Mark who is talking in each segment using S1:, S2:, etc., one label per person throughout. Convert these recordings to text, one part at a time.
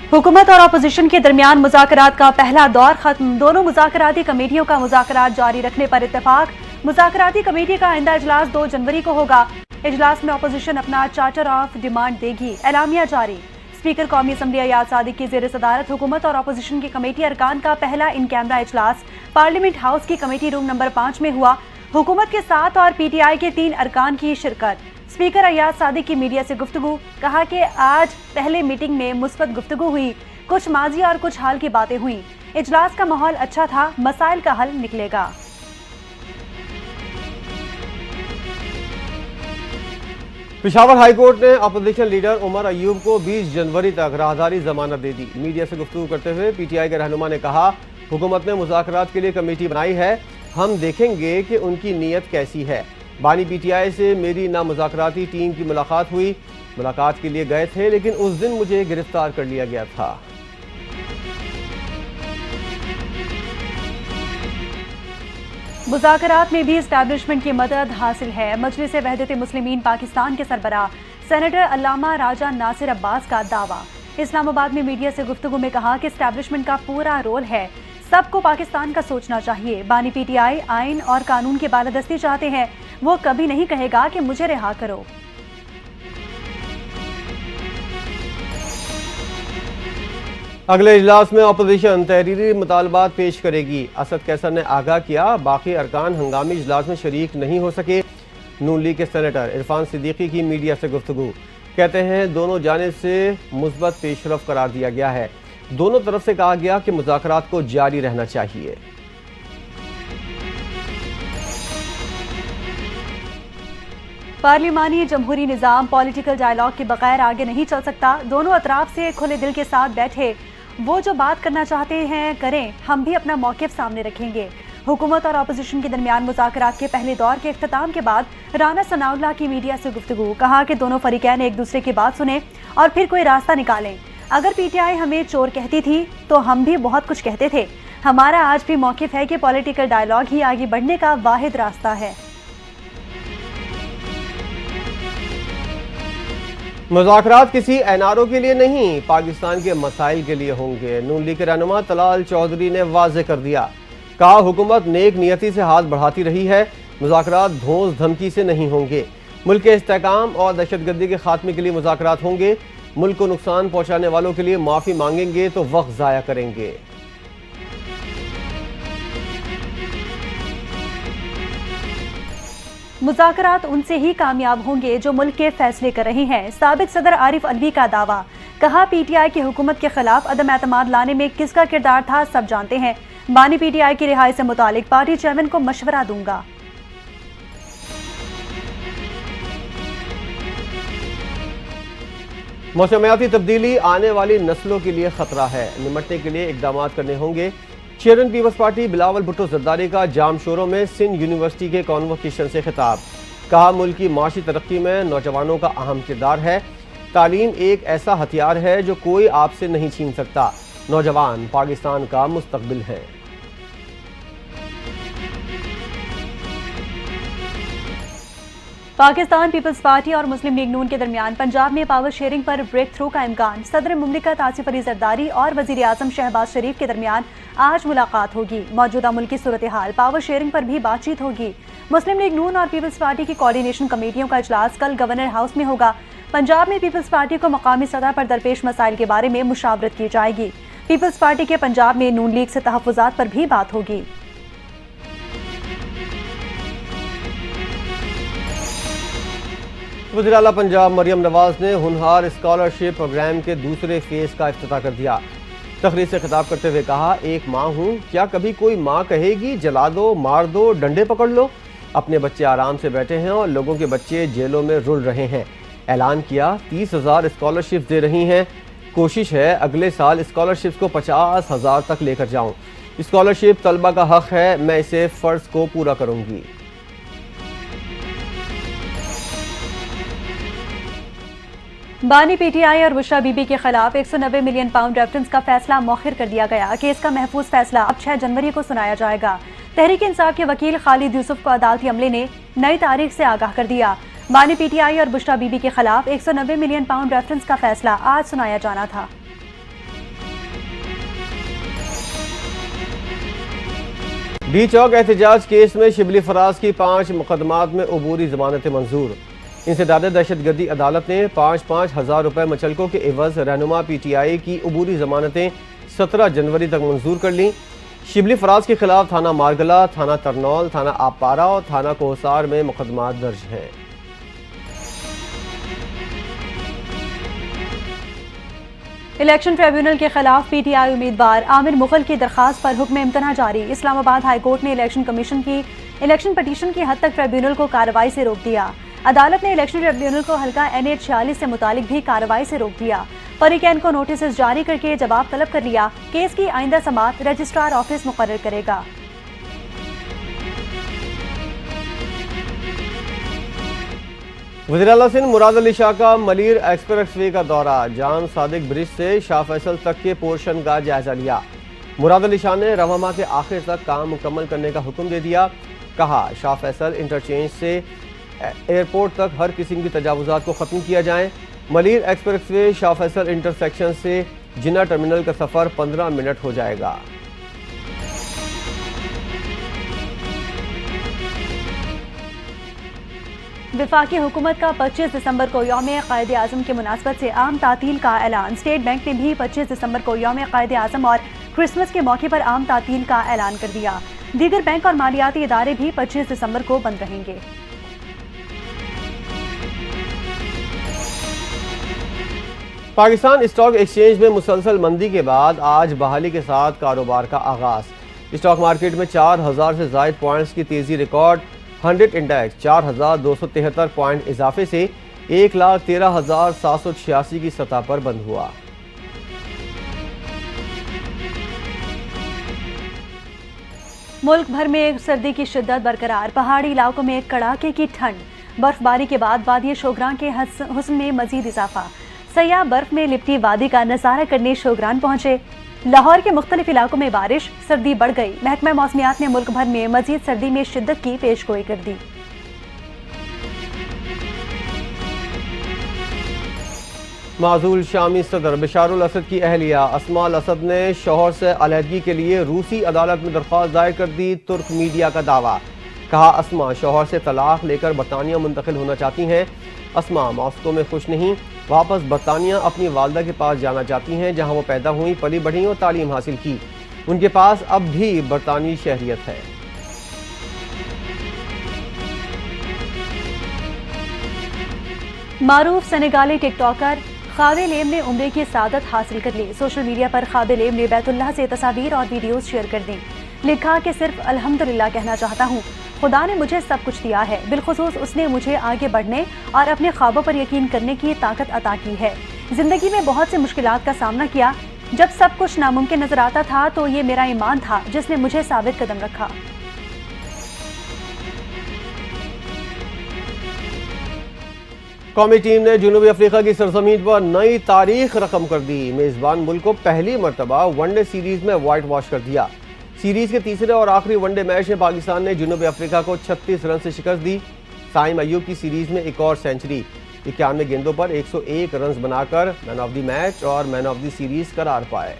S1: हुकूमत और अपोजिशन के दरमियान मुज़ाकरात का पहला दौर खत्म। दोनों मुज़ाकराती कमेटियों का मुज़ाकरात जारी रखने पर इत्तेफाक। मुज़ाकराती कमेटी का आइंदा इजलास 2 जनवरी को होगा। इजलास में अपोजिशन अपना चार्टर ऑफ डिमांड देगी। एलामिया जारी। स्पीकर कौमी असम्बली अयाज सादिक की ज़ेर सदारत हुकूमत और अपोजिशन की कमेटी अरकान का पहला इन कैमरा इजलास पार्लियामेंट हाउस की कमेटी रूम नंबर 5 में हुआ। हुकूमत के 7 और PTI के 3 अरकान की शिरकत। स्पीकर अयाज सादिक की मीडिया से गुफ्तगू। कहा कि आज पहले मीटिंग में मुस्बत गुफ्तगू हुई, कुछ माजी और कुछ हाल की बातें हुई। इजलास का माहौल अच्छा था, मसाइल का हल निकलेगा।
S2: पेशावर हाईकोर्ट ने अपोजिशन लीडर उमर अयूब को 20 जनवरी तक राहदारी जमानत दे दी। मीडिया से गुफ्तगू करते हुए PTI के रहनुमा ने कहा, हुकूमत ने मुज़ाकरात के लिए कमेटी बनाई है, हम देखेंगे कि उनकी नीयत कैसी है। बानी PTI से मेरी ना मुज़ाकराती टीम की मुलाकात हुई। मुलाकात के लिए गए थे लेकिन उस दिन मुझे गिरफ्तार कर लिया गया था।
S1: मुज़ाकरात में भी इस्टेब्लिशमेंट की मदद हासिल है। मजलिस वहदत मुस्लिमीन पाकिस्तान के सरबराह सेनेटर अल्लामा राजा नासिर अब्बास का दावा। इस्लामाबाद में मीडिया से गुफ्तगू में कहा कि इस्टेब्लिशमेंट का पूरा रोल है, सबको पाकिस्तान का सोचना चाहिए। बानी PTI आइन और कानून की बालादस्ती चाहते हैं, वो कभी नहीं कहेगा कि मुझे रिहा करो।
S2: अगले इजलास में अपोजिशन तहरीरी मुतालबात पेश करेगी। असद कैसर ने आगाह किया, बाकी अरकान हंगामी इजलास में शरीक नहीं हो सके। नून लीग के सेनेटर इरफान सिद्दीकी की मीडिया से गुफ्तगू। कहते हैं दोनों जानिब से मुस्बत पेशरफ करार दिया गया है। दोनों तरफ से कहा गया कि मुज़ाकरात को जारी रहना चाहिए।
S1: पार्लिमानी जमहूरी निज़ाम पॉलिटिकल डायलॉग के बगैर आगे नहीं चल सकता। दोनों अतराफ से खुले दिल के साथ बैठे, वो जो बात करना चाहते हैं करें, हम भी अपना मौक़िफ़ सामने रखेंगे। हुकूमत और अपोजिशन के दरमियान मुज़ाकरात के पहले दौर के इख्तिताम के बाद राना सनाउल्लाह की मीडिया से गुफ्तगू। कहा कि दोनों फरीकैन एक दूसरे की बात सुने और फिर कोई रास्ता निकालें। अगर PTI हमें चोर कहती थी तो हम भी बहुत कुछ कहते थे। हमारा आज भी मौक़िफ़ है कि पॉलिटिकल डायलॉग ही आगे बढ़ने का वाहिद रास्ता है।
S2: मुज़ाकरात किसी NRO के लिए नहीं, पाकिस्तान के मसाइल के लिए होंगे। नून लीग के रहनुमा तलाल चौधरी ने वाज़े कर दिया। कहा, हुकूमत नेक नियति से हाथ बढ़ाती रही है, मुज़ाकरात धौंस धमकी से नहीं होंगे। मुल्क के इस्तेहकाम और दहशतगर्दी के खात्मे के लिए मुज़ाकरात होंगे। मुल्क को नुकसान पहुँचाने वालों के लिए माफ़ी मांगेंगे तो वक्त ज़ाया करेंगे।
S1: मुज़ाकरात उनसे ही कामयाब होंगे जो मुल्क के फैसले कर रहे हैं। साबिक सदर आरिफ अलवी का दावा। कहा, PTI की हुकूमत के खिलाफ अदम एतमाद लाने में किसका किरदार था सब जानते हैं। बानी PTI की रिहाई से मुतालिक पार्टी चेयरमैन को मशवरा दूंगा।
S2: मौसमियाती तब्दीली आने वाली नस्लों के लिए खतरा है, निमटने के लिए इकदाम करने होंगे। चेयरमैन पीपल्स पार्टी बिलावल भुट्टो जरदारी का जाम शोरों में सिंध यूनिवर्सिटी के कॉन्वोकेशन से खिताब। कहा, मुल्क की माशी तरक्की में नौजवानों का अहम किरदार है। तालीम एक ऐसा हथियार है जो कोई आपसे नहीं छीन सकता। नौजवान पाकिस्तान का मुस्तकबिल है।
S1: पाकिस्तान पीपल्स पार्टी और मुस्लिम लीग नून के दरमियान पंजाब में पावर शेयरिंग पर ब्रेक थ्रू का इम्कान। सदर मुमलिकत आसिफ अली जरदारी और वजीर आजम शहबाज शरीफ के दरमियान आज मुलाकात होगी। मौजूदा मुल्क की सूरत हाल, पावर शेयरिंग पर भी बातचीत होगी। मुस्लिम लीग नून और पीपल्स पार्टी की कोऑर्डिनेशन कमेटियों का इजलास कल गवर्नर हाउस में होगा। पंजाब में पीपल्स पार्टी को मकामी सतह पर दरपेश मसाइल के बारे में मुशावरत की जाएगी। पीपल्स पार्टी के पंजाब में नून लीग से तहफ़्फ़ुज़ात पर भी बात होगी।
S2: वज़ीर आला पंजाब मरियम नवाज ने हुनहार स्कॉलरशिप प्रोग्राम के दूसरे फेज का इफ्तिताह कर दिया। तकरीर से खिताब करते हुए कहा, एक माँ हूँ, क्या कभी कोई माँ कहेगी जला दो, मार दो, डंडे पकड़ लो। अपने बच्चे आराम से बैठे हैं और लोगों के बच्चे जेलों में रुल रहे हैं। ऐलान किया 30,000 स्कॉलरशिप दे रही हैं। कोशिश है अगले साल स्कॉलरशिप को 50,000 तक लेकर जाऊँ। स्कॉलरशिप तलबा का हक है, मैं इसे फ़र्ज को पूरा करूँगी।
S1: बानी PTI और बुशरा बीबी के खिलाफ 190 मिलियन पाउंड रेफरेंस का फैसला मौखिर कर दिया गया। केस का महफूज फैसला अब 6 जनवरी को सुनाया जाएगा। तहरीक इंसाफ के वकील खालिद यूसुफ को अदालती अमले ने नई तारीख से आगाह कर दिया। बानी PTI और बुशरा बीबी के खिलाफ 190 मिलियन पाउंड रेफरेंस का फैसला आज सुनाया जाना था।
S2: बी चौक एहतजाज केस में शिबली फराज की 5 मुकदमात में अबूरी जमानतें मंजूर। इंसदाद दहशतगर्दी अदालत ने 5-5 हज़ार रुपए मचलकों के एवज रहनुमा PTI की अबूरी जमानतें 17 जनवरी तक मंजूर कर लीं। शिबली फराज के खिलाफ थाना मारगला, थाना तरनौल, थाना आबपारा और थाना कोहसार में मुकदमात दर्ज हैं।
S1: इलेक्शन ट्रिब्यूनल के खिलाफ PTI उम्मीदवार आमिर मुगल की दरखास्त पर हुक्म इम्तना जारी। इस्लामाबाद हाई कोर्ट ने इलेक्शन पटिशन की हद तक ट्रिब्यूनल को कार्रवाई से रोक दिया। अदालत ने इलेक्शन ट्रिब्यूनल को हल्का NH 46 से मुतालिक भी कार्रवाई से रोक दिया। फरीकैन को नोटिस जारी करके जवाब तलब कर लिया। केस की आइंदा समाअत रजिस्ट्रार ऑफिस मुकर्रर करेगा।
S2: वज़ीर आला सिंध मुराद अली शाह का मलीर एक्सप्रेसवे का दौरा। जान सादिक ब्रिज से शाह फैसल तक के पोर्शन का जायजा लिया। मुराद अली शाह ने रवां माह के आखिर तक काम मुकम्मल करने का हुक्म दे दिया। कहा शाह फैसल इंटरचेंज से एयरपोर्ट तक हर किस्म की तजावुज़ात को ख़त्म किया जाए। मलीर एक्सप्रेसवे शाह फैसल इंटरसेक्शन से जिन्ना टर्मिनल का सफ़र 15 मिनट हो जाएगा।
S1: वफाकी हुकूमत का 25 दिसंबर को यौम क़ायद आज़म के मुनासबत से आम तातील का ऐलान। स्टेट बैंक ने भी 25 दिसंबर को यौम क़ायद आज़म और क्रिसमस के मौके पर आम तातील का ऐलान कर दिया। दीगर बैंक और मालियाती इदारे भी 25 दिसंबर को बंद रहेंगे।
S2: पाकिस्तान स्टॉक एक्सचेंज में मुसलसल मंदी के बाद आज बहाली के साथ कारोबार का आगाज। स्टॉक मार्केट में 4000 से ज़ायद पॉइंट्स की तेजी रिकॉर्ड। 100 इंडेक्स 4273 पॉइंट इजाफे से 1,13,786 की सतह पर बंद हुआ।
S1: मुल्क भर में सर्दी की शिद्दत बरकरार। पहाड़ी इलाकों में कड़ाके की ठंड। बर्फबारी के बाद वादी शोगरान के हुस्न में मजीद इजाफा। सयाह बर्फ में लिपटी वादी का नजारा करने शोगरान पहुंचे। लाहौर के मुख्तलिफ इलाकों में बारिश, सर्दी बढ़ गई। महकमा मौसमियात ने मुल्क भर में मजीद सर्दी में शिद्दत की पेशगोई कर दी।
S2: माजूल शामी सदर बशारुल असद की अहलिया अस्मा अल असद ने शौहर से अलहदगी के लिए रूसी अदालत में दरख्वास्त दायर कर दी। तुर्क मीडिया का दावा। कहा अस्मा शौहर से तलाक लेकर बरतानिया मुंतकिल होना चाहती हैं। अस्मा मॉस्को में खुश नहीं, वापस बरतानिया अपनी वालदा के पास जाना चाहती हैं जहां वो पैदा हुई, पली बढ़ी और तालीम हासिल की। उनके पास अब भी बरतानी शहरियत है।
S1: मारूफ सेनेगाली टिकटॉकर ख्वाबे लेम ने उम्रे की सादत हासिल कर ली। सोशल मीडिया पर ख्वाबे लेम ने बैतुल्लाह से तस्वीर और वीडियोस शेयर कर दी। लिखा कि सिर्फ अल्हम्दुलिल्लाह कहना चाहता हूँ। खुदा ने मुझे सब कुछ दिया है, बिलखुसूस उसने मुझे आगे बढ़ने और अपने ख्वाबों पर यकीन करने की ताकत अता की है। जिंदगी में बहुत से मुश्किलात का सामना किया। जब सब कुछ नामुमकिन नजर आता था तो ये मेरा ईमान था जिसने मुझे साबित कदम रखा।
S2: कौमी टीम ने जनूबी अफ्रीका की सरजमीन पर नई तारीख रकम कर दी। मेजबान मुल्क को पहली मरतबा वनडे सीरीज में वाइट वॉश कर दिया। सीरीज के तीसरे और आखिरी वनडे मैच में पाकिस्तान ने जनूबी अफ्रीका को 36 रन से शिकस्त दी। साइम अय्यूब की सीरीज में एक और सेंचुरी। 91 गेंदों पर 101 रन बनाकर मैन ऑफ द मैच और मैन ऑफ द सीरीज करार पाए।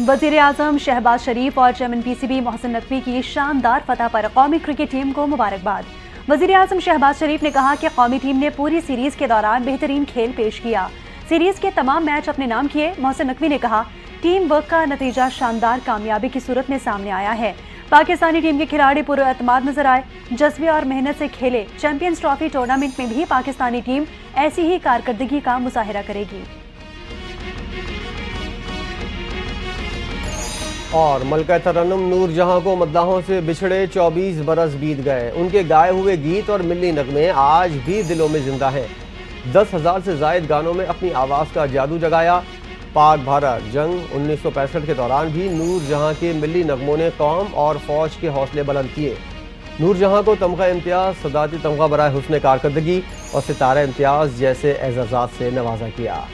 S1: वज़ीर आज़म शहबाज शरीफ और चेयरमैन PCB मोहसिन नकवी की शानदार फतह पर कौमी क्रिकेट टीम को मुबारकबाद। वज़ीर आज़म शहबाज शरीफ ने कहा कि कौमी टीम ने पूरी सीरीज के दौरान बेहतरीन खेल पेश किया। सीरीज के तमाम मैच अपने नाम किए। मोहसिन नकवी ने कहा टीम वर्क का नतीजा शानदार कामयाबी की सूरत में सामने आया है। पाकिस्तानी टीम के खिलाड़ी पूरे एतमाद नजर आए, जज्बे और मेहनत से खेले। चैंपियंस ट्रॉफी टूर्नामेंट में भी पाकिस्तानी टीम ऐसी ही कारकर्दगी का मुजाहिरा करेगी।
S2: और मलका तरन्नुम नूर जहां को मद्दाहों से बिछड़े 24 बरस बीत गए। उनके गाए हुए गीत और मिल्ली नगमे आज भी दिलों में जिंदा हैं। 10,000 से जायद गानों में अपनी आवाज़ का जादू जगाया। पाक भारत जंग 1965 के दौरान भी नूर जहां के मिल्ली नगमों ने कौम और फौज के हौसले बुलंद किए। नूर जहां को तमगा इम्तियाज़, सदाती तमगा बराए हुस्न कारकर्दगी और सितारा इम्तियाज़ जैसे एजाज़ात से नवाजा किया।